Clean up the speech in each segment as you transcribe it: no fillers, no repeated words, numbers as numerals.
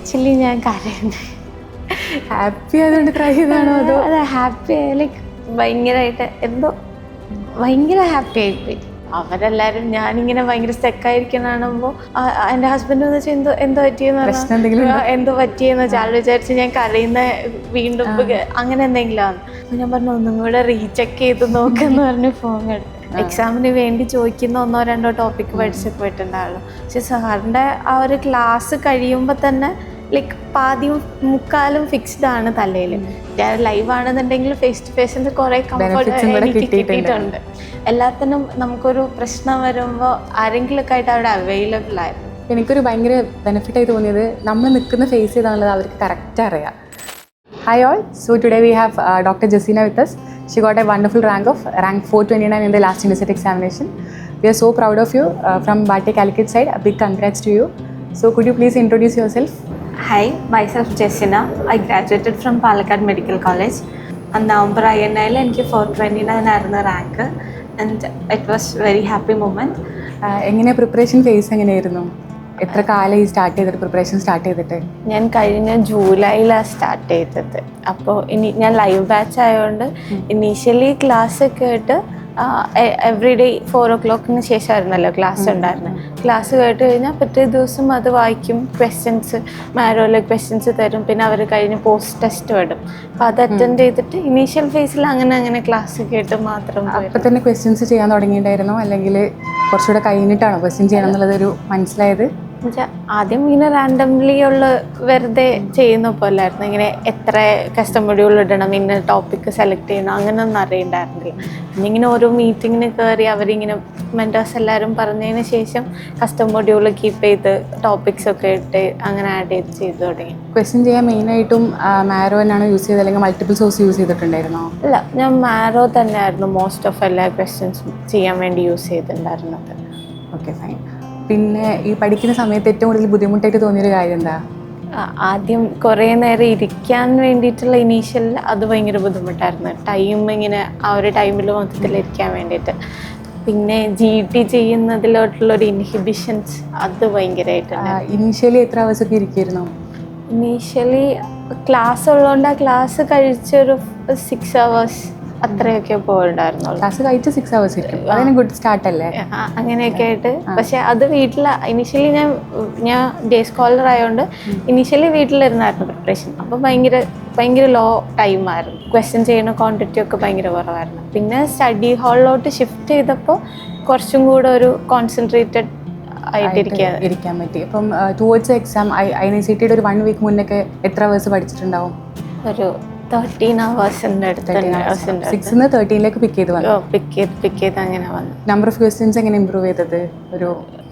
Actually ഞാൻ കരയുണ്ട്. Happy ആയതുകൊണ്ട് cry ചെയ്താണോ അതോ? അതെ, ഹാപ്പി ലൈക്ക് ഭയങ്കരമായിട്ട് എന്തോ ഭയങ്കര ഹാപ്പി ആയിപ്പോയി. അവരെല്ലാവരും ഞാനിങ്ങനെ ഭയങ്കര സ്റ്റക്കായിരിക്കുന്ന കാണുമ്പോൾ എൻ്റെ ഹസ്ബൻഡ് എന്ന് വെച്ചാൽ എന്തോ പറ്റിയെന്ന് വെച്ചാൽ ആൾ വിചാരിച്ച് ഞാൻ കരയുന്ന വീണ്ടും അങ്ങനെ എന്തെങ്കിലും ആണ്. ഞാൻ പറഞ്ഞു ഒന്നും കൂടെ റീചെക്ക് ചെയ്ത് നോക്കെന്ന് പറഞ്ഞ് ഫോൺ എടുത്തു. എക്സാമിന് വേണ്ടി ചോദിക്കുന്ന 1-2 ടോപ്പിക്ക് പഠിച്ച് പോയിട്ടുണ്ടാവുള്ളൂ. പക്ഷെ സാറിൻ്റെ ആ ഒരു ക്ലാസ് കഴിയുമ്പോൾ തന്നെ ലൈക്ക് പാതിയും മുക്കാലും ഫിക്സ്ഡ് ആണ് തലയിൽ. ലൈവ് ആണെന്നുണ്ടെങ്കിൽ ഫേസ് ടു ഫേസിന് കുറേ കംഫർട്ട് എനിക്ക് കിട്ടിയിട്ടുണ്ട്. എല്ലാത്തിനും നമുക്കൊരു പ്രശ്നം വരുമ്പോൾ ആരെങ്കിലുമൊക്കെ ആയിട്ട് അവിടെ അവൈലബിൾ ആയിരുന്നു. എനിക്കൊരു ഭയങ്കര ബെനിഫിറ്റായി തോന്നിയത് നമ്മൾ നിൽക്കുന്ന ഫേസ് ചെയ്താണുള്ളത് അവർക്ക് കറക്റ്റ് അറിയാം. Hi all, so today we have Dr. Jasina with us. She got a wonderful rank 429 in the last UNICET examination. We are so proud of you from Bharti Calicut side. A big congrats to you. So could you please introduce yourself? Hi, myself Jasina. I graduated from Palakkad Medical College. On November INL എനിക്ക് 429 ആയിരുന്നു rank and it was very happy moment. എങ്ങനെ preparation face എങ്ങനെയായിരുന്നു? എത്ര കാലം ഈ preparation start ചെയ്തിട്ട്? ഞാൻ കഴിഞ്ഞ ജൂലൈയിലാണ് സ്റ്റാർട്ട് ചെയ്തത്. അപ്പോൾ ഞാൻ ലൈവ് ബാച്ച് ആയതുകൊണ്ട് ഇനീഷ്യലി ക്ലാസ് കേട്ട് എവറി ഡേ 4 o'clock ശേഷമായിരുന്നല്ലോ ക്ലാസ് ഉണ്ടായിരുന്നത്. ക്ലാസ് കേട്ട് കഴിഞ്ഞാൽ പിറ്റേ ദിവസം അത് വായിക്കും. ക്വസ്റ്റ്യൻസ് മാരോയിലെ ക്വസ്റ്റ്യൻസ് തരും. പിന്നെ അവർ കഴിഞ്ഞ് പോസ്റ്റ് ടെസ്റ്റ് വിടും. അപ്പോൾ അത് അറ്റൻഡ് ചെയ്തിട്ട് ഇനീഷ്യൽ ഫേസിൽ അങ്ങനെ ക്ലാസ് കേട്ട് മാത്രം. അപ്പോൾ തന്നെ ക്വസ്റ്റ്യൻസ് ചെയ്യാൻ തുടങ്ങിയിട്ടുണ്ടായിരുന്നോ അല്ലെങ്കിൽ കുറച്ചുകൂടെ കഴിഞ്ഞിട്ടാണോ ക്വസ്റ്റ്യൻ ചെയ്യണം എന്നുള്ളതൊരു മനസ്സിലായത്? എന്നുവെച്ചാൽ ആദ്യം ഇങ്ങനെ റാൻഡംലി ഉള്ള വെറുതെ ചെയ്യുന്ന പോലായിരുന്നു. ഇങ്ങനെ എത്ര കസ്റ്റം മൊഡ്യൂൾ ഇടണം, ഇന്ന ടോപ്പിക്ക് സെലക്ട് ചെയ്യണം, അങ്ങനെയൊന്നും അറിയണ്ടായിരുന്നില്ല. പിന്നെ ഇങ്ങനെ ഓരോ മീറ്റിങ്ങിന് കയറി അവരിങ്ങനെ മെൻറ്റേഴ്സ് എല്ലാവരും പറഞ്ഞതിന് ശേഷം കസ്റ്റം മൊഡ്യൂൾ കീപ്പ് ചെയ്ത് ടോപ്പിക്സ് ഒക്കെ ഇട്ട് അങ്ങനെ ആഡ് ചെയ്ത് തുടങ്ങി. ക്വസ്റ്റ്യൻ ചെയ്യാൻ മെയിനായിട്ടും മാരോ തന്നെയാണ് യൂസ് ചെയ്തത് അല്ലെങ്കിൽ മൾട്ടിപ്പിൾ സോഴ്സ് യൂസ് ചെയ്തിട്ടുണ്ടായിരുന്നോ? അല്ല, ഞാൻ മാരോ തന്നെയായിരുന്നു മോസ്റ്റ് ഓഫ് എല്ലാ ക്വസ്റ്റ്യൻസും ചെയ്യാൻ വേണ്ടി യൂസ് ചെയ്തിട്ടുണ്ടായിരുന്നത്. Okay, fine. പിന്നെ ഈ പഠിക്കുന്ന സമയത്ത് ഏറ്റവും കൂടുതൽ ബുദ്ധിമുട്ടായിട്ട് തോന്നിയൊരു കാര്യം എന്താ? ആദ്യം കുറേ നേരം ഇരിക്കാൻ വേണ്ടിയിട്ടുള്ള ഇനീഷ്യൽ അത് ഭയങ്കര ബുദ്ധിമുട്ടായിരുന്നു. ടൈം ഇങ്ങനെ ആ ഒരു ടൈമിൽ മൊത്തത്തിലിരിക്കാൻ വേണ്ടിയിട്ട്. പിന്നെ GT ചെയ്യുന്നതിലോട്ടുള്ളൊരു ഇൻഹിബിഷൻസ് അത് ഭയങ്കരമായിട്ടുണ്ട്. ഇനീഷ്യലി എത്ര അവേഴ്സൊക്കെ ഇരിക്കുമായിരുന്നു? ഇനീഷ്യലി ക്ലാസ് ഉള്ളതുകൊണ്ട് ആ ക്ലാസ് കഴിച്ചൊരു 6 hours അത്രയൊക്കെ പോയിട്ടുണ്ടായിരുന്നുള്ളൂ. ക്ലാസ് കഴിച്ച് 6 hours ഇരിക്കും. അതിന് ഗുഡ് സ്റ്റാർട്ട് അല്ലേ? അങ്ങനെയൊക്കെ ആയിട്ട്. പക്ഷെ അത് വീട്ടിൽ ഇനീഷ്യലി ഞാൻ ഡേ സ്കോളർ ആയതുകൊണ്ട് ഇനീഷ്യലി വീട്ടിലിരുന്നായിരുന്നു പ്രിപ്പറേഷൻ. അപ്പോൾ ഭയങ്കര ലോ ടൈമായിരുന്നു. ക്വസ്റ്റ്യൻ ചെയ്യുന്ന ക്വാണ്ടിറ്റി ഒക്കെ ഭയങ്കര കുറവായിരുന്നു. പിന്നെ സ്റ്റഡി ഹാളിലോട്ട് ഷിഫ്റ്റ് ചെയ്തപ്പോൾ കുറച്ചും കൂടെ ഒരു കോൺസെൻട്രേറ്റഡ് ഇരിക്കാൻ പറ്റി. അപ്പം ടുവേർഡ്സ് എക്സാം INICETയുടെ ഒരു 1 week മുന്നൊക്കെ എത്ര അവേഴ്സ് പഠിച്ചിട്ടുണ്ടാവും? ഒരു 13 hours അടുത്ത്. 6 13ലേക്ക് പിക്ക് ചെയ്ത് അങ്ങനെ വന്നു. നമ്പർ ഓഫ് ക്വസ്റ്റ്യൻസ് എങ്ങനെ ഇമ്പ്രൂവ് ചെയ്തത്? ഒരു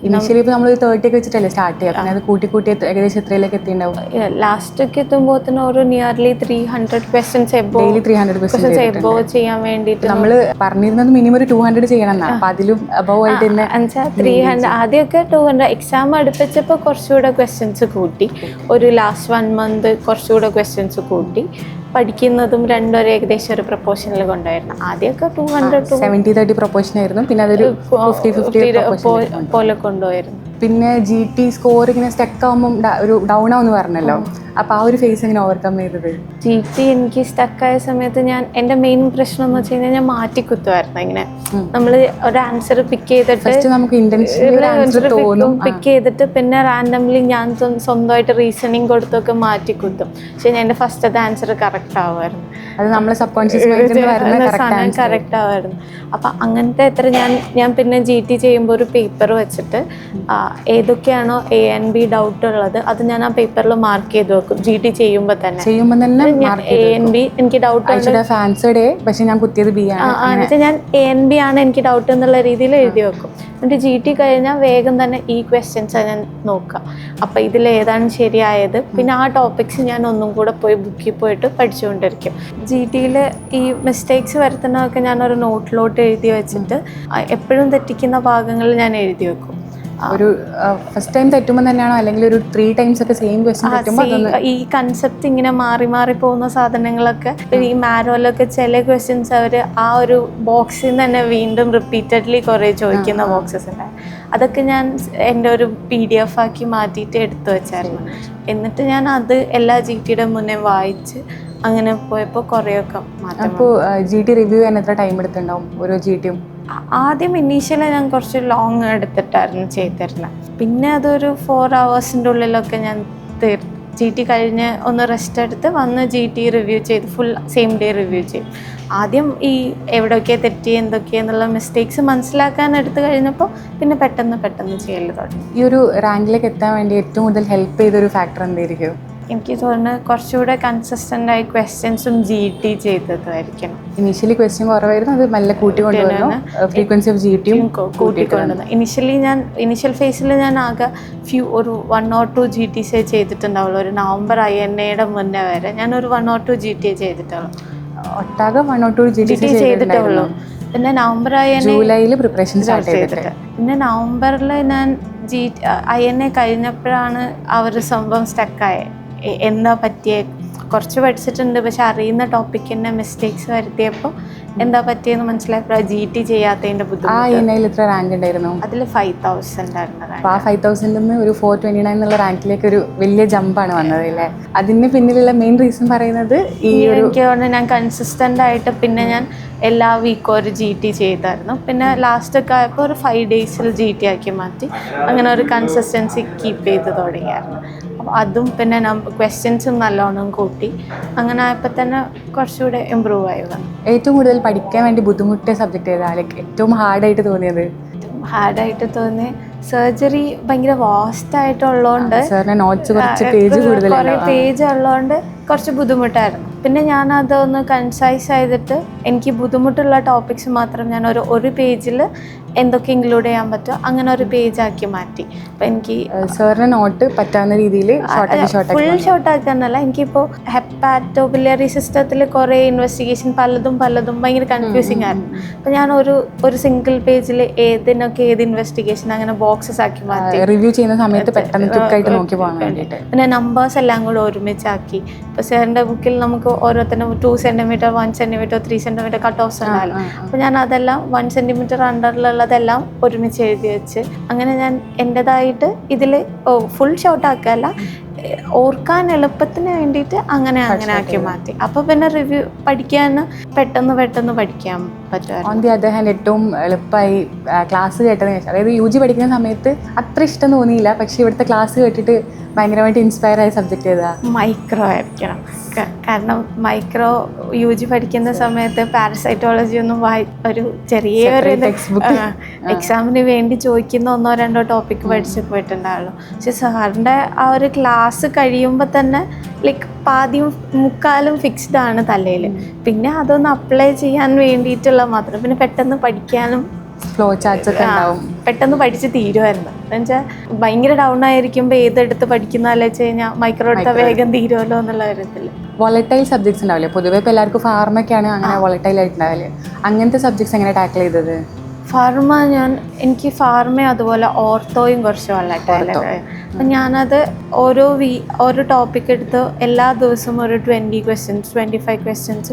ഇനിഷ്യലി ഇപ്പോൾ നമ്മൾ 30 ഒക്കെ വെച്ചിട്ടല്ലേ സ്റ്റാർട്ട് ചെയ്യുക, പിന്നെ അത് കൂട്ടി ഏകദേശം എത്രയിലേക്ക് എത്തിയിട്ടുണ്ടാവും? ലാസ്റ്റൊക്കെ എത്തുമ്പോൾ ഒരു നിയർലി 300 questions ഡെയിലി 300 questions ചെയ്യാൻ വേണ്ടിയിട്ട്. നമ്മൾ പറഞ്ഞിരുന്നത് മിനിമം ഒരു 200 ചെയ്യണം എന്നാണ്. അപ്പം അതിലും അബവ് ആയിട്ട് തന്നെ 300. ആദ്യമൊക്കെ 200. എക്സാം അടുപ്പിച്ചപ്പോൾ കുറച്ചുകൂടെ ക്വസ്റ്റ്യൻസ് കൂട്ടി. ഒരു ലാസ്റ്റ് 1 month കുറച്ചുകൂടെ ക്വസ്റ്റ്യൻസ് കൂട്ടി. പഠിക്കുന്നതും രണ്ടും ഏകദേശം ഒരു പ്രൊപ്പോർഷനിൽ കൊണ്ടുവരണം. ആദ്യമൊക്കെ 70-30 പ്രൊപ്പോർഷൻ ആയിരുന്നു. പിന്നെ അതൊരു 50-50 പോലെ കൊണ്ടുപോയിരുന്നു. പിന്നെ GT സ്കോർ ഇങ്ങനെ സ്റ്റക്ക് ആകുമ്പോൾ ഒരു ഡൗൺ ആവുമെന്ന് പറഞ്ഞല്ലോ. അപ്പോൾ ആ ഒരു ഫേസ് എങ്ങനെ ഓവർകം ചെയ്തത്? GT എനിക്ക് സ്റ്റക്കായ സമയത്ത് എൻ്റെ മെയിൻ പ്രശ്നം എന്ന് വെച്ച് കഴിഞ്ഞാൽ ഞാൻ മാറ്റിക്കുത്തുമായിരുന്നു. ഇങ്ങനെ നമ്മൾ ഒരു ആൻസർ പിക്ക് ചെയ്തിട്ട് നമുക്ക് പിക്ക് ചെയ്തിട്ട് പിന്നെ റാൻഡംലി ഞാൻ സ്വന്തമായിട്ട് റീസണിങ് കൊടുത്തൊക്കെ മാറ്റിക്കുത്തും. പക്ഷെ ഞാൻ എൻ്റെ ഫസ്റ്റത്തെ ആൻസർ കറക്റ്റ് ആവുമായിരുന്നു. അത് നമ്മളെ സബ്കോൺഷ്യസ് കറക്റ്റ് ആവുമായിരുന്നു. അപ്പം അങ്ങനത്തെ ഞാൻ പിന്നെ GT ചെയ്യുമ്പോൾ ഒരു പേപ്പർ വെച്ചിട്ട് ഏതൊക്കെയാണോ A and B ഡൗട്ട് ഉള്ളത് അത് ഞാൻ ആ പേപ്പറിൽ മാർക്ക് ചെയ്ത് വെക്കും. GT ചെയ്യുമ്പോൾ തന്നെ A and B എനിക്ക് ഡൗട്ട് പക്ഷെ ഞാൻ കുത്തിയത് B ആണ്. എന്നിട്ട് ഞാൻ A and B ആണ് എനിക്ക് ഡൗട്ട് എന്നുള്ള രീതിയിൽ എഴുതി വെക്കും. എന്നിട്ട് GT കഴിഞ്ഞാൽ വേഗം തന്നെ ഈ ക്വസ്റ്റ്യൻസാണ് ഞാൻ നോക്കുക. അപ്പോൾ ഇതിലേതാണ് ശരിയായത്. പിന്നെ ആ ടോപ്പിക്സ് ഞാൻ ഒന്നും കൂടെ പോയി ബുക്കിൽ പോയിട്ട് പഠിച്ചുകൊണ്ടിരിക്കും. GTയിൽ ഈ മിസ്റ്റേക്സ് വരുത്തുന്നതൊക്കെ ഞാനൊരു നോട്ടിലോട്ട് എഴുതി വെച്ചിട്ട് എപ്പോഴും തെറ്റിക്കുന്ന ഭാഗങ്ങൾ ഞാൻ എഴുതി വെക്കും. ഒരു ഫസ്റ്റ് ടൈം തെറ്റുമ്പോൾ തന്നെയാണോ അല്ലെങ്കിൽ ഒരു 3 times ഒക്കെ സെയിം ക്വസ്റ്റ്യൻ തെറ്റുമ്പോൾ ഈ കൺസെപ്റ്റ് ഇങ്ങനെ മാറി മാറി പോകുന്ന സാധനങ്ങളൊക്കെ ഈ മാരോലൊക്കെ ചില ക്വസ്റ്റ്യൻസ് അവർ ആ ഒരു ബോക്സിൽ നിന്ന് തന്നെ വീണ്ടും റിപ്പീറ്റഡ്ലി കുറേ ചോദിക്കുന്ന ബോക്സസ് ഉണ്ടായി. അതൊക്കെ ഞാൻ എൻ്റെ ഒരു PDF ആക്കി മാറ്റിയിട്ട് എടുത്തു വെച്ചായിരുന്നു. എന്നിട്ട് ഞാൻ അത് എല്ലാ GT മുന്നേ വായിച്ച് അങ്ങനെ പോയപ്പോൾ കുറേയൊക്കെ മാറ്റം. അപ്പോൾ GT റിവ്യൂ ചെയ്യാൻ എത്ര ടൈം എടുത്തിട്ടുണ്ടാവും ഓരോ GT? ആദ്യം ഇനീഷ്യലി ഞാൻ കുറച്ച് ലോങ് എടുത്തിട്ടായിരുന്നു ചെയ്തിരുന്നത്. പിന്നെ അതൊരു 4 hours ഉള്ളിലൊക്കെ ഞാൻ GT കഴിഞ്ഞ് ഒന്ന് റെസ്റ്റ് എടുത്ത് വന്ന് GT റിവ്യൂ ചെയ്ത് ഫുൾ സെയിം ഡേ റിവ്യൂ ചെയ്യും. ആദ്യം ഈ എവിടെയൊക്കെ തെറ്റി എന്തൊക്കെയെന്നുള്ള മിസ്റ്റേക്സ് മനസ്സിലാക്കാൻ എടുത്തു കഴിഞ്ഞപ്പോൾ പിന്നെ പെട്ടെന്ന് ചെയ്യൽ തുടങ്ങി. ഈ ഒരു റാങ്കിലേക്ക് എത്താൻ വേണ്ടി ഏറ്റവും കൂടുതൽ ഹെൽപ്പ് ചെയ്തൊരു ഫാക്ടർ എന്തായിരിക്കും? എനിക്ക് തോന്നുന്നു കുറച്ചുകൂടെ കൺസിസ്റ്റൻ്റ് ആയി ക്വസ്റ്റ്യൻസും GT ചെയ്തതായിരിക്കണം. ഇനീഷ്യലി ക്വസ്റ്റ്യൻ കുറവായിരുന്നു, അത് നല്ല കൂട്ടിക്കൊണ്ടുവന്നു. ഫ്രീക്വൻസി ഓഫ് GTയും കൂട്ടിക്കൊണ്ടുവന്നു. ഇനിഷ്യൽ ഫേസിൽ ഞാൻ ആകെ ഒരു 1 or 2 GTs ചെയ്തിട്ടുണ്ടാവുള്ളൂ. ഒരു നവംബർ INA മുന്നേ വരെ ഞാനൊരു 1 or 2 GT ചെയ്തിട്ടുള്ളൂ. ഒട്ടാകെ 1 or 2 GT ചെയ്തിട്ടുള്ളൂ. പിന്നെ നവംബർ ജൂലൈയിൽ പ്രിപ്പറേഷൻ സ്റ്റാർട്ട് ചെയ്തിട്ട് പിന്നെ നവംബറിൽ ഞാൻ INA കഴിഞ്ഞപ്പോഴാണ് അവർ സംഭവം സ്റ്റക്കായത്. എന്താ പറ്റിയ കുറച്ച് പഠിച്ചിട്ടുണ്ട്, പക്ഷെ അറിയുന്ന ടോപ്പിക്കിൻ്റെ മിസ്റ്റേക്സ് വരുത്തിയപ്പോൾ എന്താ പറ്റിയെന്ന് മനസ്സിലായപ്പോൾ GT ചെയ്യാത്തതിൻ്റെ ബുദ്ധിമുട്ട്. എത്ര റാങ്ക് ഉണ്ടായിരുന്നു? അതിൽ 5000 ആയിരുന്നു. ആ 5000 നിന്ന് ഒരു 429 എന്നുള്ള റാങ്കിലേക്ക് ഒരു വലിയ ജമ്പാണ് വന്നത് അല്ലേ? അതിന് പിന്നിലുള്ള മെയിൻ റീസൺ പറയുന്നത് എനിക്ക് തോന്നുന്നു ഞാൻ കൺസിസ്റ്റൻ്റ് ആയിട്ട് പിന്നെ ഞാൻ എല്ലാ വീക്കും ഒരു GT ചെയ്തായിരുന്നു. പിന്നെ ലാസ്റ്റൊക്കെ ആയപ്പോൾ ഒരു 5 days GT ആക്കി മാറ്റി. അങ്ങനെ ഒരു കൺസിസ്റ്റൻസി കീപ്പ് ചെയ്ത് തുടങ്ങിയായിരുന്നു. അപ്പോൾ അതും പിന്നെ ക്വസ്റ്റ്യൻസും നല്ലോണം കൂട്ടി. അങ്ങനെ ആയപ്പോൾ തന്നെ കുറച്ചുകൂടെ ഇമ്പ്രൂവ് ആയി വന്നു. ഏറ്റവും കൂടുതൽ പഠിക്കാൻ വേണ്ടി ബുദ്ധിമുട്ടിയ സബ്ജക്റ്റ് ഏതാ? ലൈക്ക് ഏറ്റവും ഹാർഡായിട്ട് തോന്നിയത്? ഹാർഡായിട്ട് തോന്നി സർജറി ഭയങ്കര വാസ്റ്റ് ആയിട്ടുള്ളതുകൊണ്ട് നോട്ട്സ് കുറച്ച് പേജ് കുറേ പേജ് ഉള്ളതുകൊണ്ട് കുറച്ച് ബുദ്ധിമുട്ടായിരുന്നു. പിന്നെ ഞാനതൊന്ന് കൺസൈസ് ചെയ്തിട്ട് എനിക്ക് ബുദ്ധിമുട്ടുള്ള ടോപ്പിക്സ് മാത്രം ഞാൻ ഒരു പേജിൽ എന്തൊക്കെ ഇൻക്ലൂഡ് ചെയ്യാൻ പറ്റുമോ അങ്ങനെ ഒരു പേജാക്കി മാറ്റി. അപ്പം എനിക്ക് സാറിന് നോട്ട് പറ്റാവുന്ന രീതിയിൽ ഫുൾ ഷോർട്ടാക്കാനല്ല, എനിക്കിപ്പോൾ ഹെപ്പാറ്റോബിലിയറി സിസ്റ്റത്തിൽ കുറേ ഇൻവെസ്റ്റിഗേഷൻ പലതും ഭയങ്കര കൺഫ്യൂസിങ് ആയിരുന്നു. അപ്പം ഞാൻ ഒരു സിംഗിൾ പേജിൽ ഏതിനൊക്കെ ഏത് ഇൻവെസ്റ്റിഗേഷൻ അങ്ങനെ ബോക്സസ് ആക്കി മാറ്റി റിവ്യൂ ചെയ്യുന്ന സമയത്ത് പെട്ടെന്ന് ക്വിക്കായിട്ട് നോക്കി പോകാൻ വേണ്ടിയിട്ട്. പിന്നെ നമ്പേഴ്സ് എല്ലാം കൂടെ ഒരുമിച്ചാക്കി. ഇപ്പോൾ സാറിൻ്റെ ബുക്കിൽ നമുക്ക് ഓരോരുത്തരും 2 centimeter 1 centimeter 3 centimeter cut offs ഉണ്ടാവില്ല. അപ്പോൾ ഞാൻ അതെല്ലാം 1 centimeter അണ്ടറിലുള്ളതെല്ലാം ഒരുമിച്ച് എഴുതി വെച്ച് അങ്ങനെ ഞാൻ എൻ്റെതായിട്ട് ഇതിൽ ഫുൾ ഷോർട്ടാക്കല്ല, ഓർക്കാൻ എളുപ്പത്തിന് വേണ്ടിയിട്ട് അങ്ങനെ ആക്കി മാറ്റി. അപ്പോൾ പിന്നെ റിവ്യൂ പഠിക്കാൻ പെട്ടെന്ന് പഠിക്കാൻ പറ്റുമായിരുന്നു. ഓൺ ദി അതർ ഹാൻഡ് ഏറ്റവും എളുപ്പമായി ക്ലാസ് കേട്ടതെന്ന് വെച്ചാൽ, അതായത് UG പഠിക്കുന്ന സമയത്ത് അത്ര ഇഷ്ടം തോന്നിയില്ല, പക്ഷേ ഇവിടുത്തെ ക്ലാസ് കേട്ടിട്ട് ഭയങ്കരമായിട്ട് ഇൻസ്പയർ ആയ സബ്ജക്റ്റ് ഏതാ? മൈക്രോ ആയിരിക്കണം. കാരണം മൈക്രോ UG പഠിക്കുന്ന സമയത്ത് പാരസൈറ്റോളജി ഒന്നും ഒരു ചെറിയൊരു എക്സാമിന് വേണ്ടി ചോദിക്കുന്ന 1 or 2 ടോപ്പിക്ക് പഠിച്ച് പോയിട്ടുണ്ടാവുള്ളൂ. പക്ഷെ സാറിൻ്റെ ആ ഒരു ക്ലാസ് കഴിയുമ്പോൾ തന്നെ ലൈക്ക് മുക്കാലും ഫിക്സ്ഡ് ആണ് തലയിൽ. പിന്നെ അതൊന്ന് അപ്ലൈ ചെയ്യാൻ വേണ്ടിയിട്ടുള്ള മാത്രം. പിന്നെ പെട്ടെന്ന് പഠിക്കാനും ഫ്ലോ ചാർട്ട്സ് ഒക്കെ ഉണ്ടാവും. പെട്ടെന്ന് പഠിച്ച് തീരുമായിരുന്നു. എന്നുവെച്ചാൽ ഭയങ്കര ഡൗൺ ആയിരിക്കുമ്പോൾ ഏതെടുത്ത് പഠിക്കുന്നതല്ല വെച്ച് കഴിഞ്ഞാൽ മൈക്രോ എടുത്താൽ വേഗം തീരുമല്ലോ എന്നുള്ള കാര്യത്തിൽ. വോളറ്റൈൽ സബ്ജക്ട്സ് ഉണ്ടാവില്ലേ? പൊതുവെ ഇപ്പോൾ എല്ലാവർക്കും ഫാർമൊക്കെയാണ് അങ്ങനെ വോളറ്റൈൽ ആയിട്ടുണ്ടാവില്ലേ? അങ്ങനത്തെ സബ്ജക്ട്സ് എങ്ങനെ ടാക്കിൾ ചെയ്തത്? എനിക്ക് ഫാർമ അതുപോലെ ഓർത്തോയും കുറച്ച് വോളറ്റൈൽ. അപ്പം ഞാനത് ഓരോ ടോപ്പിക് എടുത്ത് എല്ലാ ദിവസവും ഒരു 20 questions 25 questions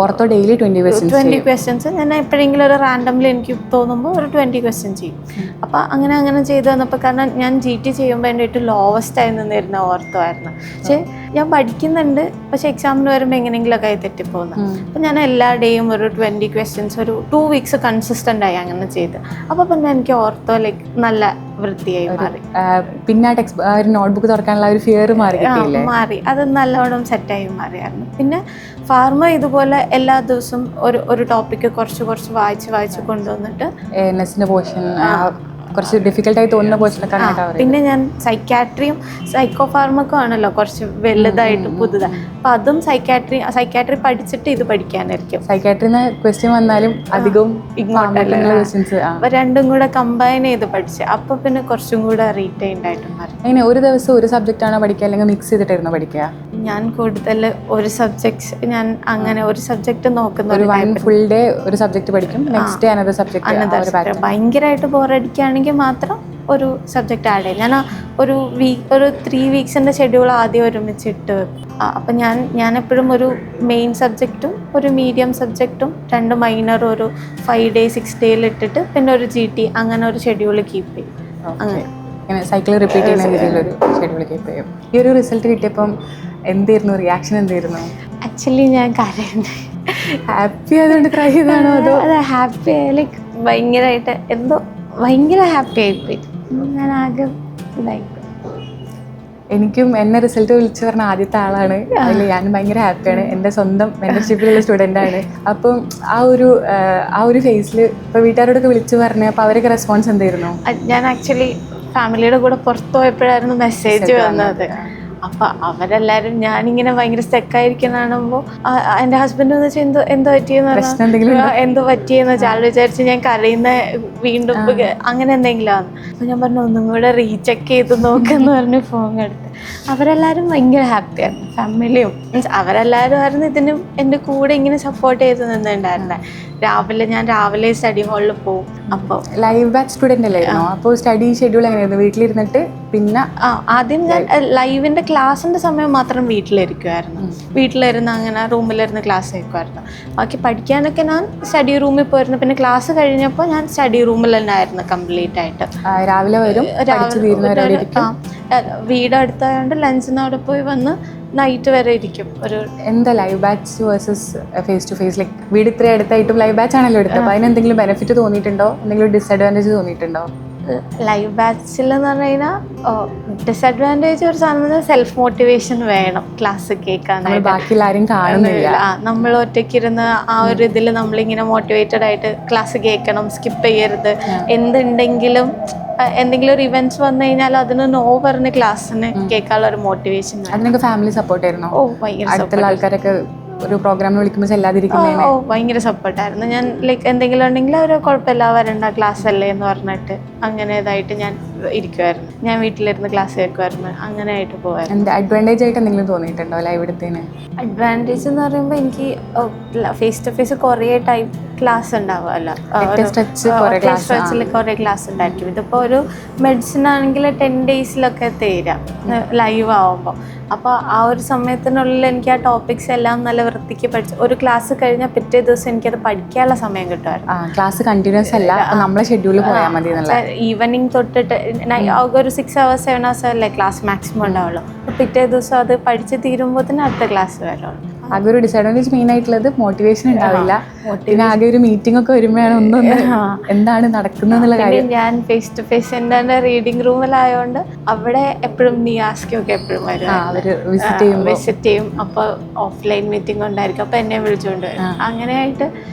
ortho daily 20 questions ഞാൻ എപ്പോഴെങ്കിലും ഒരു റാൻഡംലി എനിക്ക് തോന്നുമ്പോൾ ഒരു 20 questions ചെയ്യും. അപ്പോൾ അങ്ങനെ ചെയ്തു വന്നപ്പോൾ, കാരണം ഞാൻ GT ചെയ്യുമ്പോൾ എൻ്റെ ഏറ്റവും ലോവസ്റ്റ് ആയി നിന്നിരുന്ന ഓർത്തോ ആയിരുന്നു. പക്ഷേ ഞാൻ പഠിക്കുന്നുണ്ട്, പക്ഷെ എക്സാമിന് വരുമ്പോൾ എങ്ങനെയെങ്കിലുമൊക്കെ ആയി തെറ്റിപ്പോകുന്നു. അപ്പം ഞാൻ എല്ലാ ഡേയും ഒരു 20 questions ഒരു 2 weeks കൺസിസ്റ്റൻ്റ് ആയി അങ്ങനെ ചെയ്ത്. അപ്പോൾ പിന്നെ എനിക്ക് ഓർത്തോ ലൈക്ക് നല്ല വൃത്തിയായി മാറി. പിന്നെ ഒരു നോട്ട്ബുക്ക് തുറക്കാനുള്ള ഒരു ഫിയർ മാറി. അത് നല്ലോണം സെറ്റായി മാറിയായിരുന്നു. പിന്നെ ഫാർമ ഇതുപോലെ എല്ലാ ദിവസവും ഒരു ടോപ്പിക്ക് കുറച്ച് വായിച്ച് കൊണ്ടുവന്നിട്ട് പോർഷൻ കുറച്ച് ഡിഫിക്കൽട്ടായി തോന്നുന്ന പോർഷനൊക്കെ. പിന്നെ ഞാൻ സൈക്കാട്രിയും സൈക്കോ ഫാർമക്കും ആണല്ലോ കുറച്ച് വലുതായിട്ട് പുതുതായി. അപ്പം അതും സൈക്കാട്രി പഠിച്ചിട്ട് ഇത് പഠിക്കാനായിരിക്കും. സൈക്കാട്രിന്ന് ക്വസ്റ്റ്യൻ വന്നാലും അധികവും അപ്പം രണ്ടും കൂടെ കമ്പൈൻ ചെയ്ത് പഠിച്ച് അപ്പോൾ പിന്നെ കുറച്ചും കൂടെ റീറ്റെയിൻഡ് ആയിട്ട് മാറി. അങ്ങനെ ഒരു ദിവസം ഒരു സബ്ജക്റ്റ് ആണോ പഠിക്കുക അല്ലെങ്കിൽ മിക്സ് ചെയ്തിട്ടായിരുന്നു പഠിക്കുക? ഞാൻ കൂടുതൽ ഒരു സബ്ജക്റ്റ് നോക്കുന്ന ഫുൾ ഡേ ഒരു സബ്ജക്റ്റ് പഠിക്കും, നെക്സ്റ്റ് ഡേ അനദർ സബ്ജക്റ്റ്. ഭയങ്കരമായിട്ട് ബോറടിക്കുകയാണെങ്കിൽ മാത്രം ഒരു സബ്ജക്റ്റ് ആഡ് ചെയ്യും. ഞാൻ ഒരു 3 വീക്സിൻ്റെ ഷെഡ്യൂൾ ആദ്യം ഒരുമിച്ചിട്ട് വെക്കും. അപ്പം ഞാൻ എപ്പോഴും ഒരു മെയിൻ സബ്ജക്റ്റും ഒരു മീഡിയം സബ്ജക്റ്റും 2 മൈനറും ഒരു 5 ഡേ 6 ഡേയിൽ ഇട്ടിട്ട് പിന്നെ ഒരു GT അങ്ങനെ ഒരു ഷെഡ്യൂൾ കീപ്പ് ചെയ്യും. അങ്ങനെ സൈക്കിൾ റിപ്പീറ്റ് ചെയ്യുന്ന രീതിയിലൊരു ഷെഡ്യൂൾ കീപ്പ് ചെയ്യും. ഈ ഒരു റിസൾട്ട് കിട്ടിയപ്പം എന്തായിരുന്നു റിയാക്ഷൻ? എന്തായിരുന്നു? ആക്ച്വലി ഞാൻ കരയുന്നത് ഹാപ്പി ആയതുകൊണ്ട് ട്രൈ ചെയ്താണോ അതോ? അതെ, ഹാപ്പി ലൈക്ക് ഭയങ്കരമായിട്ട് എന്തോ ഭയങ്കര ഹാപ്പി ആയിപ്പോയി. ഞാൻ ആകെ ഇതായിപ്പോയി. എനിക്കും എന്നെ റിസൾട്ട് വിളിച്ചു പറഞ്ഞ ആദ്യത്തെ ആളാണ്. അതിൽ ഞാൻ ഭയങ്കര ഹാപ്പിയാണ്. എൻ്റെ സ്വന്തം മെൻറ്റർഷിപ്പിലുള്ള സ്റ്റുഡൻ്റ് ആണ്. അപ്പം ആ ഒരു ഫേസിൽ ഇപ്പോൾ വീട്ടുകാരോടൊക്കെ വിളിച്ചു പറഞ്ഞു. അപ്പോൾ അവരൊക്കെ റെസ്പോൺസ് എന്തായിരുന്നു? ഞാൻ ആക്ച്വലി ഫാമിലിയുടെ കൂടെ പുറത്തു പോയപ്പോഴായിരുന്നു മെസ്സേജ് വന്നത്. അപ്പം അവരെല്ലാവരും ഞാനിങ്ങനെ ഭയങ്കര സ്റ്റക്കായിരിക്കുന്ന കാണുമ്പോൾ എൻ്റെ ഹസ്ബൻഡ് എന്ന് വെച്ചാൽ എന്തോ പറ്റിയെന്ന് പറഞ്ഞാൽ എന്തോ പറ്റിയെന്ന് വെച്ചാൽ ആൾ വിചാരിച്ച് ഞാൻ കരയുന്ന വീണ്ടും അങ്ങനെ എന്തെങ്കിലും ആണ്. അപ്പം ഞാൻ പറഞ്ഞു ഒന്നും കൂടെ റീചെക്ക് ചെയ്ത് നോക്കെന്ന് പറഞ്ഞ് ഫോൺ എടുത്ത്. അവരെല്ലാവരും ഭയങ്കര ഹാപ്പിയായിരുന്നു. ഫാമിലിയും മീൻസ് അവരെല്ലാവരും ആയിരുന്നു ഇതിനും എൻ്റെ കൂടെ ഇങ്ങനെ സപ്പോർട്ട് ചെയ്ത് നിന്നുണ്ടായിരുന്നത്. ഞാൻ രാവിലെ സ്റ്റഡി ഹാളിൽ പോകും. അപ്പോൾ ലൈവ് ബാച്ച് സ്റ്റുഡൻ്റ് അല്ലായിരുന്നോ? അപ്പോൾ സ്റ്റഡി ഷെഡ്യൂൾ എങ്ങനെയായിരുന്നു? വീട്ടിലിരുന്നിട്ട് പിന്നെ ആദ്യം ഞാൻ ലൈവിൻ്റെ ക്ലാസ്സിൻ്റെ സമയം മാത്രം വീട്ടിലിരിക്കുമായിരുന്നു. വീട്ടിലിരുന്ന് അങ്ങനെ റൂമിലിരുന്ന് ക്ലാസ് കേൾക്കുമായിരുന്നു. ബാക്കി പഠിക്കാനൊക്കെ ഞാൻ സ്റ്റഡി റൂമിൽ പോയിരുന്നു. പിന്നെ ക്ലാസ് കഴിഞ്ഞപ്പോൾ ഞാൻ സ്റ്റഡി റൂമിൽ തന്നെ ആയിരുന്നു കംപ്ലീറ്റ് ആയിട്ട്. രാവിലെ വരും, വീട് അടുത്തായതുകൊണ്ട് ലഞ്ചിന് അവിടെ പോയി വന്ന് നൈറ്റ് വരെ ഇരിക്കും. എന്താ live batch versus face to face? Like വീട് ഇത്രയും അടുത്തായിട്ടും ലൈവ് ബാച്ച് ആണല്ലോ എടുത്തത്. അപ്പോൾ അതിനെന്തെങ്കിലും ബെനിഫിറ്റ് തോന്നിയിട്ടുണ്ടോ? എന്തെങ്കിലും ഡിസഡ്വാൻറ്റേജ് തോന്നിയിട്ടുണ്ടോ? ലൈവ് ബാച്ചിൽ എന്ന് പറഞ്ഞു കഴിഞ്ഞാൽ ഡിസഡ്വാൻറ്റേജ് ഒരു സാധനം സെൽഫ് മോട്ടിവേഷൻ വേണം ക്ലാസ് കേൾക്കാനായിട്ട്. ബാക്കിയുള്ള ആരും കാണുന്നില്ല. നമ്മൾ ഒറ്റയ്ക്കിരുന്ന് ആ ഒരു ഇതിൽ നമ്മളിങ്ങനെ മോട്ടിവേറ്റഡ് ആയിട്ട് ക്ലാസ് കേൾക്കണം, സ്കിപ്പ് ചെയ്യരുത്. എന്തെങ്കിലും ഒരു ഇവന്റ്സ് വന്നു കഴിഞ്ഞാൽ അതിന് നോ പറഞ്ഞ് ക്ലാസ്സിന് കേൾക്കാനുള്ള ഒരു മോട്ടിവേഷൻ. അതിനൊക്കെ ഫാമിലി സപ്പോർട്ട് ആയിരുന്നു? ഭയങ്കര ആൾക്കാരൊക്കെ ഒരു പ്രോഗ്രാമിന് വിളിക്കുമ്പോൾ ചെല്ലാതിരിക്കുന്നതിന് ഭയങ്കര സപ്പോർട്ടായിരുന്നു. ഞാൻ ലൈക്ക് എന്തെങ്കിലും ഉണ്ടെങ്കിൽ അവർ കുഴപ്പമില്ല വരണ്ട ക്ലാസ് അല്ലേ എന്ന് പറഞ്ഞിട്ട് അങ്ങനെ ഇതായിട്ട് ഞാൻ ഇരിക്കുമായിരുന്നു. ഞാൻ വീട്ടിലിരുന്ന് ക്ലാസ് കേൾക്കുമായിരുന്നു. അങ്ങനെ ആയിട്ട് പോകായിരുന്നു. അഡ്വാൻറ്റേജ് ആയിട്ട് എന്തെങ്കിലും തോന്നിയിട്ടുണ്ടോ ലൈവ് എടുത്തതിന്? അഡ്വാൻറ്റേജ് എന്ന് പറയുമ്പോൾ എനിക്ക് ഫേസ് ടു ഫേസ് കുറേ ടൈപ്പ് ക്ലാസ് ഉണ്ടാവുമല്ലോ. സ്ട്രെച്ചിൽ കുറേ ക്ലാസ് ഉണ്ടായിരിക്കും. ഇതിപ്പോൾ ഒരു മെഡിസിൻ ആണെങ്കിൽ 10 ഡേയ്സിലൊക്കെ തീരാം ലൈവ് ആവുമ്പോൾ. അപ്പോൾ ആ ഒരു സമയത്തിനുള്ളിൽ എനിക്ക് ആ ടോപ്പിക്സ് എല്ലാം നല്ല വൃത്തിക്ക് പഠിച്ച് ഒരു ക്ലാസ് കഴിഞ്ഞാൽ പിറ്റേ ദിവസം എനിക്കത് പഠിക്കാനുള്ള സമയം കിട്ടുമായിരുന്നു. ക്ലാസ് കണ്ടിന്യൂസ് അല്ല, നമ്മളെ ഷെഡ്യൂൾ പോയാൽ മതി. ഈവനിങ് തൊട്ടിട്ട് ഒരു 6 hours 7 hours അല്ലേ ക്ലാസ് മാക്സിമം ഉണ്ടാവുള്ളൂ. പിറ്റേ ദിവസം അത് പഠിച്ച് തീരുമ്പോൾ തന്നെ അടുത്ത ക്ലാസ് വരുള്ളൂ. ആകെ ഒരു ഡിസഡ്വാൻറ്റേജ് മെയിൻ ആയിട്ടുള്ളത് മോട്ടിവേഷൻ ഉണ്ടാവില്ല. പിന്നെ ആകെ ഒരു മീറ്റിംഗ് ഒക്കെ വരുമ്പോഴാണ് ഒന്നൊന്ന് എന്താണ് നടക്കുന്നത് കാര്യം. ഞാൻ ഫേസ് ടു ഫേസ് എൻ്റെ റീഡിംഗ് റൂമിലായതുകൊണ്ട് അവിടെ എപ്പോഴും നിയാസ്കൊക്കെ എപ്പോഴും വരും, വിസിറ്റ് ചെയ്യും. അപ്പോൾ ഓഫ്ലൈൻ മീറ്റിംഗ് ഉണ്ടായിരിക്കും. അപ്പോൾ എന്നെ വിളിച്ചുകൊണ്ട് വരും. അങ്ങനെയായിട്ട്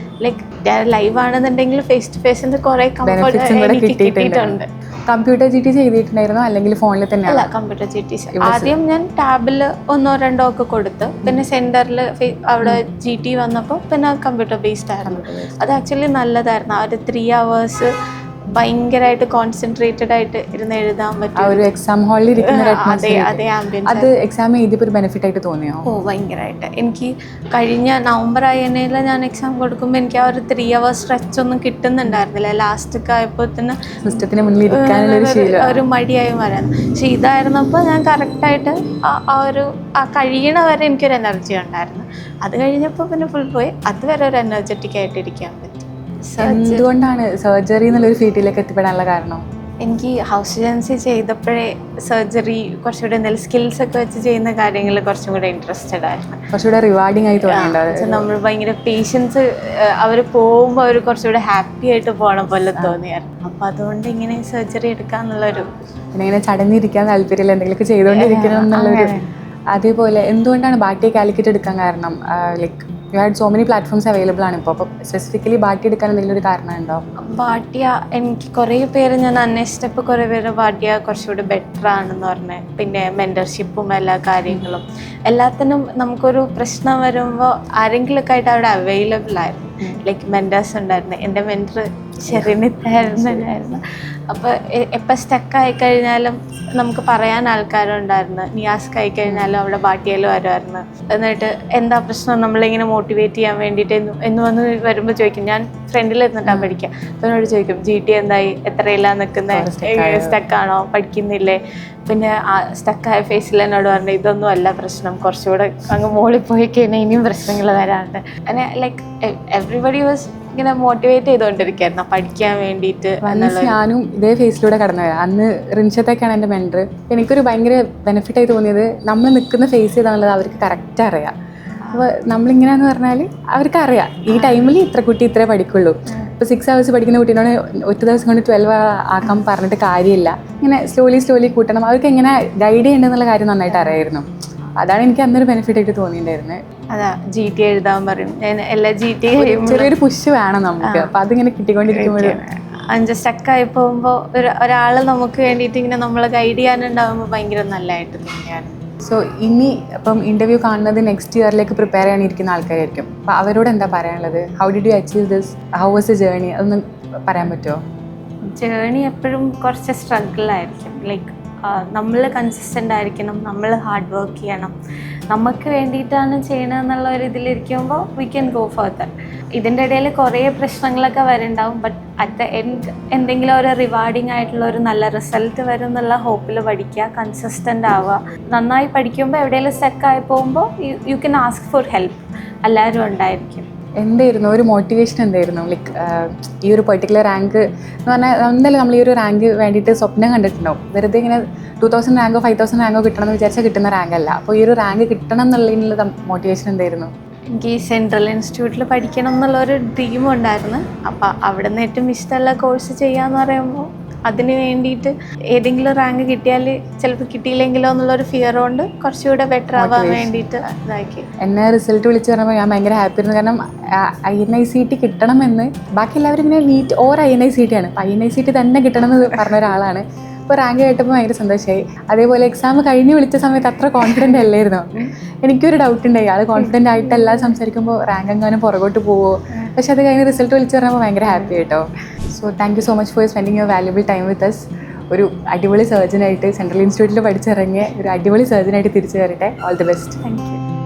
ലൈക്ക് ലൈവ് ആണെന്നുണ്ടെങ്കിൽ ഫേസ് ടു ഫേസിന്റെ കുറെ കിട്ടിയിട്ടുണ്ട്. കമ്പ്യൂട്ടർ GT ചെയ്തിട്ടുണ്ടായിരുന്നു അല്ലെങ്കിൽ ഫോണിൽ തന്നെ? അല്ല, കമ്പ്യൂട്ടർ GT. ആദ്യം ഞാൻ ടാബിൽ 1 or 2 ഒക്കെ കൊടുത്ത് പിന്നെ സെന്ററിൽ അവിടെ GT വന്നപ്പോൾ പിന്നെ കമ്പ്യൂട്ടർ ബേസ്ഡ് ആയിരുന്നു. അത് ആക്ച്വലി നല്ലതായിരുന്നു. ആ ഒരു 3 hours ഭയങ്കരമായിട്ട് കോൺസെൻട്രേറ്റഡ് ആയിട്ട് ഇരുന്ന് എഴുതാൻ പറ്റും. ഒരു എക്സാം ഹാളിൽ ഇരിക്കുന്ന അതേ ആംബിയൻസ്. അത് എക്സാം എഴുതിയപ്പോൾ ഒരു ബെനിഫിറ്റ് ആയിട്ട് തോന്നിയോ? ഭയങ്കരമായിട്ട്. എനിക്ക് കഴിഞ്ഞ നവംബർ ആയതിൽ ഞാൻ എക്സാം കൊടുക്കുമ്പോൾ എനിക്ക് ആ ഒരു 3 hours സ്ട്രെച്ച് ഒന്നും കിട്ടുന്നുണ്ടായിരുന്നില്ല. ലാസ്റ്റൊക്കെ ആയപ്പോൾ തന്നെ സിസ്റ്റത്തിന് മുന്നിൽ ഇരിക്കാനുള്ള ഒരു മടിയായി വരാൻ. പക്ഷെ ഇതായിരുന്നപ്പോൾ ഞാൻ കറക്റ്റായിട്ട് ആ കഴിയണ വരെ എനിക്കൊരു എനർജി ഉണ്ടായിരുന്നു. അത് കഴിഞ്ഞപ്പോൾ പിന്നെ ഫുൾ പോയി. അതുവരെ ഒരു എനർജറ്റിക് ആയിട്ട് ഇരിക്കാൻ പറ്റും. എന്തുകൊണ്ടാണ് സർജറി എന്നുള്ളൊരു ഫീൽഡിലേക്ക് എത്തിപ്പെടാനുള്ള കാരണം? എനിക്ക് ഹൗസ് സർജൻസി ചെയ്തപ്പോഴേ സർജറി കുറച്ചുകൂടെ എന്തെങ്കിലും സ്കിൽസ് ഒക്കെ വെച്ച് ചെയ്യുന്ന കാര്യങ്ങളിൽ കുറച്ചും കൂടെ ഇൻട്രസ്റ്റഡ് ആയിരുന്നു. കുറച്ചുകൂടെ റിവാർഡിങ് ആയി തോന്നിയിട്ടുണ്ടാവും. നമ്മൾ ഭയങ്കര പേഷ്യൻസ് അവർ പോകുമ്പോൾ അവർ കുറച്ചുകൂടെ ഹാപ്പി ആയിട്ട് പോകണ പോലെ തോന്നിയായിരുന്നു. അപ്പം അതുകൊണ്ട് ഇങ്ങനെ സർജറി എടുക്കാന്നുള്ളൊരു പിന്നെ ഇങ്ങനെ ചടഞ്ഞിരിക്കാൻ താല്പര്യമില്ല, എന്തെങ്കിലുമൊക്കെ ചെയ്തുകൊണ്ടിരിക്കണം എന്നുള്ളൊരു. അതേപോലെ എന്തുകൊണ്ടാണ് ബാട്ടി കാലിക്കറ്റ് എടുക്കാൻ കാരണം? Like you had so many platforms available ആണ് ഇപ്പോൾ. അപ്പോൾ സ്പെസിഫിക്കലി ബാട്ടി എടുക്കാൻ എന്തെങ്കിലും ഒരു കാരണം ഉണ്ടോ? ബാട്ടിയ എനിക്ക് കുറേ പേര് ഞാൻ അന്വേഷിച്ചപ്പോൾ കുറേ പേര് ബാട്ടിയ കുറച്ചുകൂടി ബെറ്റർ ആണെന്ന് പറഞ്ഞ്. പിന്നെ മെൻറ്റർഷിപ്പും എല്ലാ കാര്യങ്ങളും എല്ലാത്തിനും നമുക്കൊരു പ്രശ്നം വരുമ്പോൾ ആരെങ്കിലുമൊക്കെ ആയിട്ട് അവിടെ അവൈലബിൾ ആയിരുന്നു. ലൈക്ക് മെൻറ്റേഴ്സ് ഉണ്ടായിരുന്നു. എൻ്റെ മെൻറ്റർ ഷെറിനിത്തായിരുന്നു. അപ്പോൾ എപ്പോൾ സ്റ്റക്കായി കഴിഞ്ഞാലും നമുക്ക് പറയാൻ ആൾക്കാരുണ്ടായിരുന്നു. നിയാസ്ക് ആയി കഴിഞ്ഞാലും അവിടെ ബാട്ടിയാലും വരുമായിരുന്നു. എന്നിട്ട് എന്താ പ്രശ്നം നമ്മളിങ്ങനെ മോട്ടിവേറ്റ് ചെയ്യാൻ വേണ്ടിയിട്ട് എന്ന് വന്ന് വരുമ്പോൾ ചോദിക്കും. ഞാൻ ഫ്രണ്ടിൽ ഇരുന്നിട്ടാണ് പഠിക്കുക. അപ്പോൾ എന്നോട് ചോദിക്കും GT എന്തായി, എത്രയിലാണ് നിൽക്കുന്നത്, സ്റ്റക്കാണോ, പഠിക്കുന്നില്ലേ? പിന്നെ സ്റ്റക്കായ ഫേസിൽ എന്നോട് പറഞ്ഞു ഇതൊന്നും അല്ല പ്രശ്നം, കുറച്ചുകൂടെ അങ്ങ് മുകളിൽ പോയി കഴിഞ്ഞാൽ ഇനിയും പ്രശ്നങ്ങൾ വരാറുണ്ട്. അങ്ങനെ ലൈക്ക് എവറിബഡി വാസ് ഇങ്ങനെ മോട്ടിവേറ്റ് ചെയ്തുകൊണ്ടിരിക്കുകയായിരുന്നു പഠിക്കാൻ വേണ്ടിയിട്ട്. ഞാനും ഇതേ ഫേസിലൂടെ കടന്നു വരാം. അന്ന് റിൻഷത്തൊക്കെയാണ് എൻ്റെ മെൻറ്റർ. എനിക്കൊരു ഭയങ്കര ബെനിഫിറ്റായി തോന്നിയത് നമ്മൾ നിൽക്കുന്ന ഫേസ് ചെയ്താണുള്ളത് അവർക്ക് കറക്റ്റ് അറിയാം. അപ്പോൾ നമ്മളിങ്ങനെയാന്ന് പറഞ്ഞാൽ അവർക്ക് അറിയാം ഈ ടൈമിൽ ഇത്ര കുട്ടി ഇത്രേ പഠിക്കുള്ളൂ. ഇപ്പോൾ 6 hours പഠിക്കുന്ന കുട്ടീനോട് ഒറ്റ ദിവസം കൊണ്ട് 12 ആക്കാൻ പറഞ്ഞിട്ട് കാര്യമില്ല. ഇങ്ങനെ സ്ലോലി കൂട്ടണം. അവർക്ക് എങ്ങനെ ഗൈഡ് ചെയ്യേണ്ടതെന്നുള്ള കാര്യം നന്നായിട്ട് അറിയായിരുന്നു. അതാണ് എനിക്ക് അന്നൊരു ബെനിഫിറ്റ് ആയിട്ട് തോന്നിയിട്ടുണ്ടായിരുന്നത്. അതാ GT എഴുതാൻ പറയും. ഞാൻ എല്ലാ GT ചെറിയൊരു പുഷ് വേണം നമുക്ക്. അപ്പം അതിങ്ങനെ കിട്ടിക്കൊണ്ടിരിക്കുമ്പോൾ 5 സ്റ്റക്കായി പോകുമ്പോൾ ഒരാൾ നമുക്ക് വേണ്ടിയിട്ട് ഇങ്ങനെ നമ്മളെ ഗൈഡ് ചെയ്യാനുണ്ടാകുമ്പോൾ ഭയങ്കര നല്ലതായിട്ട് തോന്നിയായിരുന്നു. സോ ഇനി ഇപ്പം ഇൻ്റർവ്യൂ കാണുന്നത് നെക്സ്റ്റ് ഇയറിലേക്ക് പ്രിപ്പയർ ചെയ്യാനിരിക്കുന്ന ആൾക്കാരായിരിക്കും. അപ്പോൾ അവരോട് എന്താ പറയാനുള്ളത്? How did you achieve this? How was A journey? അതൊന്ന് പറയാൻ പറ്റുമോ? ജേർണി എപ്പോഴും കുറച്ച് സ്ട്രഗിളായിരിക്കും. ലൈക്ക് നമ്മൾ കൺസിസ്റ്റൻ്റ് ആയിരിക്കണം, നമ്മൾ ഹാർഡ് വർക്ക് ചെയ്യണം, നമുക്ക് വേണ്ടിയിട്ടാണ് ചെയ്യണമെന്നുള്ള ഒരു ഇതിലിരിക്കുമ്പോൾ വി ക്യാൻ ഗോ ഫർദർ. ഇതിൻ്റെ ഇടയിൽ കുറേ പ്രശ്നങ്ങളൊക്കെ വരുന്നുണ്ടാവും. ബട്ട് അറ്റ് ദ എൻഡ് എന്തെങ്കിലും ഒരു റിവാർഡിങ് ആയിട്ടുള്ള ഒരു നല്ല റിസൾട്ട് വരും എന്നുള്ള ഹോപ്പിൽ പഠിക്കുക, കൺസിസ്റ്റൻ്റ് ആവുക. നന്നായി പഠിക്കുമ്പോൾ എവിടെയെങ്കിലും സ്റ്റക്കായി പോകുമ്പോൾ you can ask for help. എല്ലാവരും ഉണ്ടായിരിക്കും. എന്തായിരുന്നു ഒരു മോട്ടിവേഷൻ? എന്തായിരുന്നു ലൈക്ക് ഈ ഒരു പെർട്ടിക്കുലർ റാങ്ക് എന്ന് പറഞ്ഞാൽ എന്തായാലും നമ്മൾ ഈ ഒരു റാങ്ക് വേണ്ടിയിട്ട് സ്വപ്നം കണ്ടിട്ടുണ്ടാവും. വെറുതെ ഇങ്ങനെ 2000 റാങ്കോ 5000 റാങ്കോ കിട്ടണം എന്ന് വിചാരിച്ചാൽ കിട്ടുന്ന റാങ്ക് അല്ല. അപ്പോൾ ഈ ഒരു റാങ്ക് കിട്ടണം എന്നുള്ളതിനുള്ള മോട്ടിവേഷൻ എന്തായിരുന്നു? എനിക്ക് ഈ സെൻട്രൽ ഇൻസ്റ്റിറ്റ്യൂട്ടിൽ പഠിക്കണം എന്നുള്ളൊരു ഡ്രീം ഉണ്ടായിരുന്നു. അപ്പോൾ അവിടെ നിന്ന് ഏറ്റവും ഇഷ്ടമുള്ള കോഴ്സ് ചെയ്യാന്ന് പറയുമ്പോൾ അതിന് വേണ്ടിയിട്ട് ഏതെങ്കിലും റാങ്ക് കിട്ടിയാൽ ചിലപ്പോൾ കിട്ടിയില്ലെങ്കിലോ എന്നുള്ളൊരു ഫിയർ കൊണ്ട് കുറച്ചുകൂടെ ബെറ്റർ ആവാൻ വേണ്ടിയിട്ട് ഇതാക്കി. എന്നെ റിസൾട്ട് വിളിച്ച് പറയുമ്പോൾ ഞാൻ ഭയങ്കര ഹാപ്പി ആയിരുന്നു. കാരണം INICET കിട്ടണമെന്ന് ബാക്കി എല്ലാവരും ഇങ്ങനെ നീറ്റ് ഓർ INICET ആണ്. അപ്പോൾ INICET തന്നെ കിട്ടണമെന്ന് പറഞ്ഞ ഒരാളാണ്. അപ്പോൾ റാങ്ക് കേട്ടപ്പോൾ ഭയങ്കര സന്തോഷമായി. അതേപോലെ എക്സാം കഴിഞ്ഞ് വിളിച്ച സമയത്ത് അത്ര കോൺഫിഡൻ്റ് അല്ലായിരുന്നു. എനിക്കൊരു ഡൗട്ട് ഉണ്ടായി, അത് കോൺഫിഡൻ്റ് ആയിട്ടല്ല സംസാരിക്കുമ്പോൾ റാങ്ക് എങ്ങാനും പുറകോട്ട് പോവോ. പക്ഷെ അത് കഴിഞ്ഞ് റിസൾട്ട് വിളിച്ച് പറയുമ്പോൾ ഭയങ്കര ഹാപ്പി കേട്ടോ. So thank you so much for spending your valuable time with us. ഒരു അടിപൊളി സർജനായിട്ട് സെൻട്രൽ ഇൻസ്റ്റിറ്റ്യൂട്ടിൽ പഠിച്ചിറങ്ങിയ ഒരു അടിപൊളി സർജനായിട്ട് തിരിച്ചു വരട്ടെ. All the best. Thank you.